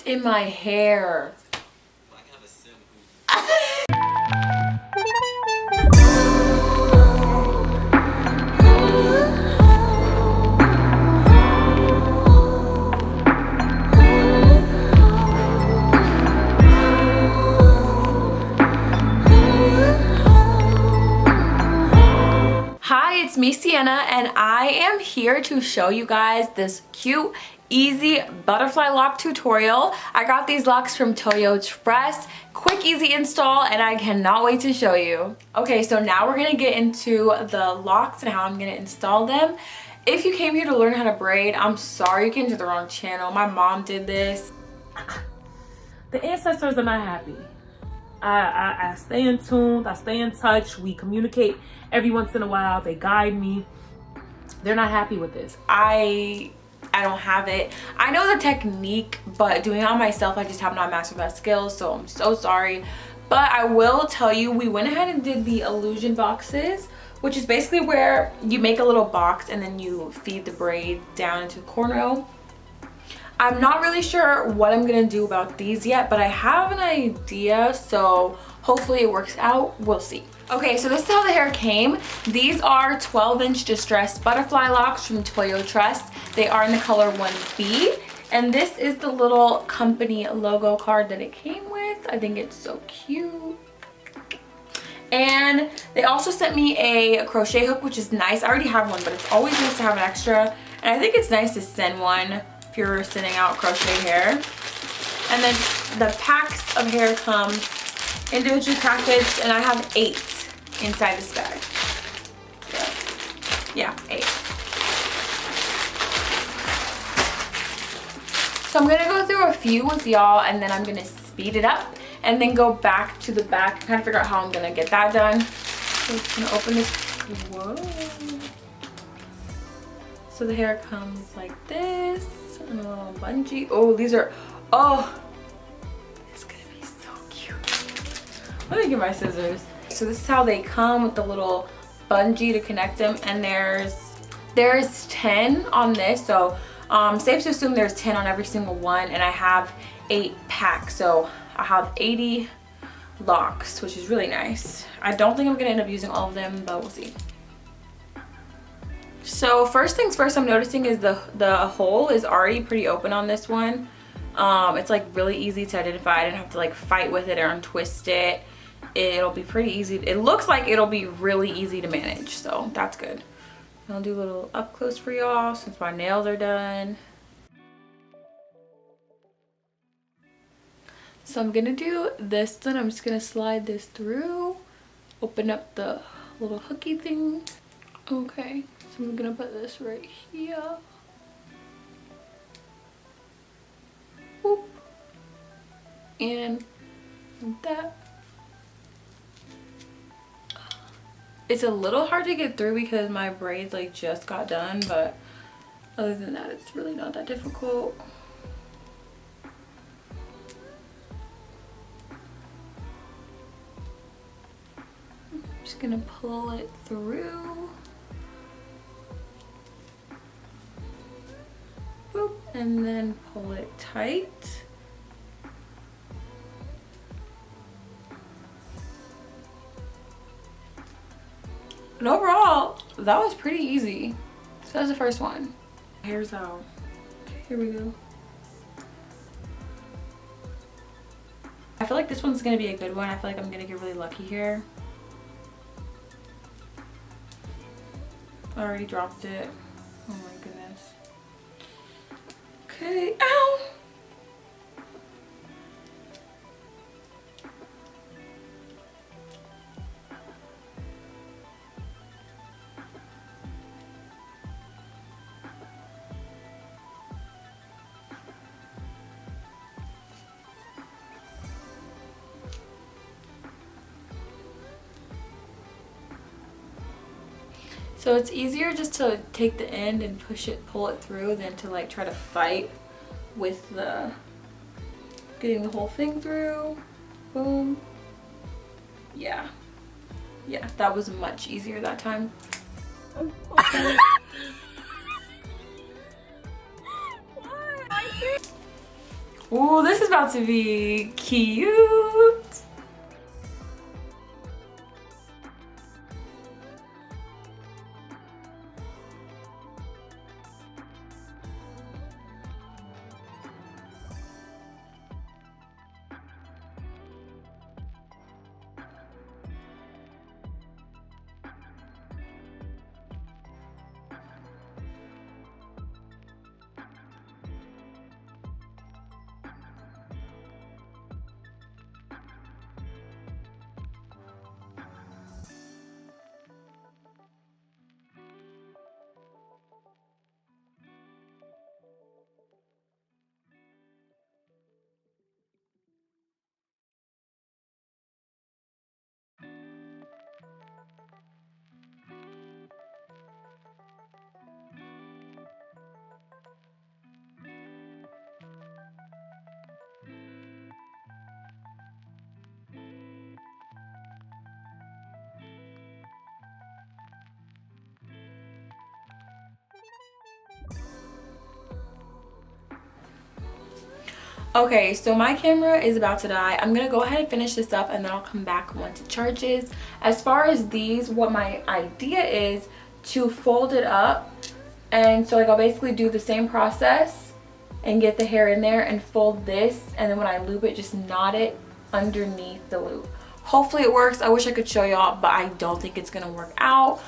in my hair. Hi, it's me, Ceinna, and I am here to show you guys this cute, easy butterfly lock tutorial. I got these locks from Toyotress. Quick, easy install, and I cannot wait to show you. Okay, so now we're gonna get into the locks and how I'm gonna install them. If you came here to learn how to braid, I'm sorry, you came to the wrong channel. My mom did this. The ancestors are not happy. I stay in tune, I stay in touch, we communicate every once in a while, they guide me. They're not happy with this. I don't have it. I know the technique, but doing it on myself, I just have not mastered that skill, so I'm so sorry. But I will tell you, we went ahead and did the illusion boxes, which is basically where you make a little box and then you feed the braid down into the cornrow. I'm not really sure what I'm gonna do about these yet, but I have an idea, so hopefully it works out. We'll see. Okay, so this is how the hair came. These are 12-inch distressed butterfly locks from Toyotress. They are in the color 1B, and this is the little company logo card that it came with. I think it's so cute. And they also sent me a crochet hook, which is nice. I already have one, but it's always nice to have an extra, and I think it's nice to send one if you're sending out crochet hair. And then the packs of hair come individually packaged, and I have 8 inside this bag. Yeah, 8. So I'm gonna go through a few with y'all, and then I'm gonna speed it up and then go back to the back and kind of figure out how I'm gonna get that done. So I'm just gonna open this. Whoa. So the hair comes like this. And a little bungee. Oh, these are, oh, it's gonna be so cute. Let me get my scissors. So this is how they come, with the little bungee to connect them, and there's 10 on this, so safe to assume there's 10 on every single one, and I have 8 packs, so I have 80 locks, which is really nice. I don't think I'm gonna end up using all of them, but we'll see. So first things first, I'm noticing is the hole is already pretty open on this one. It's like really easy to identify. I didn't have to like fight with it or untwist it. It'll be pretty easy. It looks like it'll be really easy to manage, so that's good. I'll do a little up close for y'all since my nails are done. So I'm gonna do this one. I'm just gonna slide this through, open up the little hooky thing. Okay, so I'm gonna put this right here. Whoop. And like that. It's a little hard to get through because my braids like just got done, but other than that, it's really not that difficult. I'm just gonna pull it through. Boop, and then pull it tight. And overall, that was pretty easy. So that's the first one. Hair's out. Okay, here we go. I feel like this one's gonna be a good one. I feel like I'm gonna get really lucky here. I already dropped it. Oh my goodness. Okay, ow! So it's easier just to take the end and pull it through than to like try to fight with the getting the whole thing through. Boom. Yeah, that was much easier that time. Ooh, this is about to be cute. Okay, so my camera is about to die. I'm gonna go ahead and finish this up and then I'll come back once it charges. As far as these, what my idea is to fold it up. And so like I'll basically do the same process and get the hair in there and fold this. And then when I loop it, just knot it underneath the loop. Hopefully it works. I wish I could show y'all, but I don't think it's gonna work out.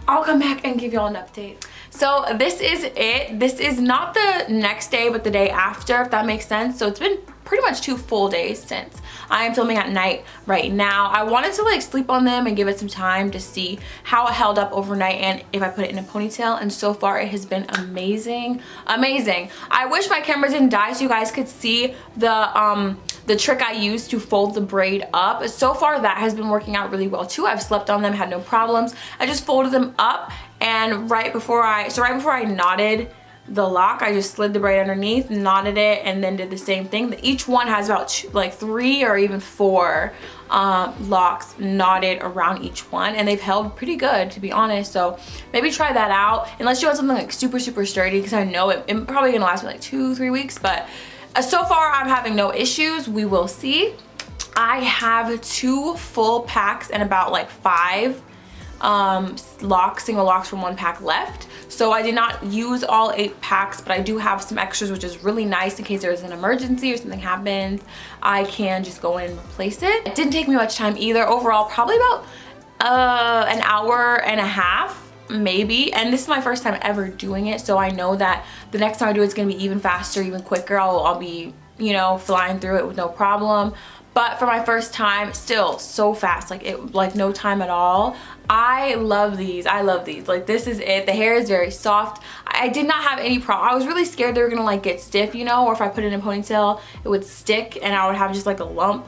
I'll come back and give y'all an update. So this is it. This is not the next day, but the day after, if that makes sense. So it's been pretty much 2 full days since. I am filming at night right now. I wanted to like sleep on them and give it some time to see how it held up overnight and if I put it in a ponytail, and so far it has been amazing. Amazing. I wish my camera didn't die so you guys could see the trick I used to fold the braid up. So far that has been working out really well too. I've slept on them, had no problems. I just folded them up, and right before I knotted the lock, I just slid the braid underneath, knotted it, and then did the same thing. Each one has about 3 or even 4 locks knotted around each one, and they've held pretty good, to be honest. So maybe try that out, unless you want something like super sturdy, because I know it's probably gonna last me like 2-3 weeks. But so far I'm having no issues. We will see. I have 2 full packs and about like 5 single locks from 1 pack left. So I did not use all 8 packs, but I do have some extras, which is really nice in case there's an emergency or something happens. I can just go in and replace it. It didn't take me much time either. Overall, probably about an hour and a half maybe, and this is my first time ever doing it, so I know that the next time I do it's gonna be even faster, even quicker. I'll be, you know, flying through it with no problem. But for my first time, still so fast, like no time at all. I love these. I love these. Like, this is it. The hair is very soft. I did not have any problem. I was really scared they were gonna like get stiff, you know, or if I put it in a ponytail it would stick and I would have just like a lump.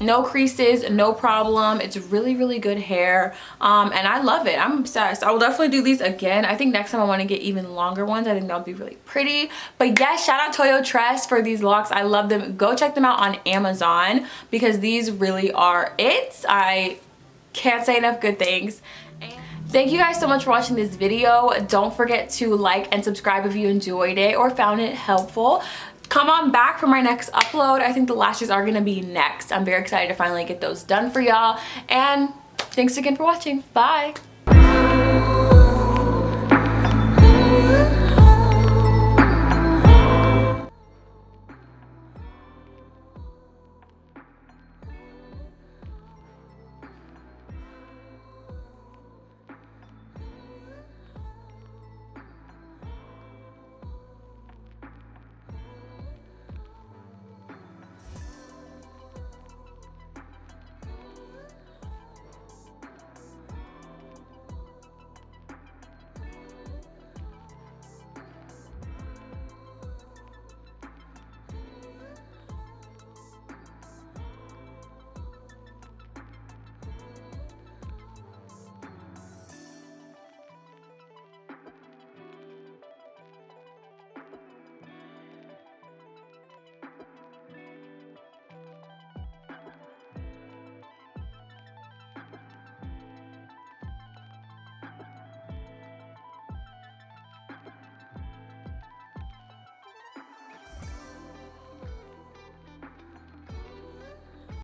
No creases, no problem. It's really good hair, and I love it. I'm obsessed. I will definitely do these again. I think next time I want to get even longer ones. I think that would be really pretty. But yes, shout out Toyotress for these locks. I love them. Go check them out on Amazon because these really are it. I can't say enough good things. Thank you guys so much for watching this video. Don't forget to like and subscribe if you enjoyed it or found it helpful. Come on back for my next upload. I think the lashes are gonna be next. I'm very excited to finally get those done for y'all. And thanks again for watching. Bye.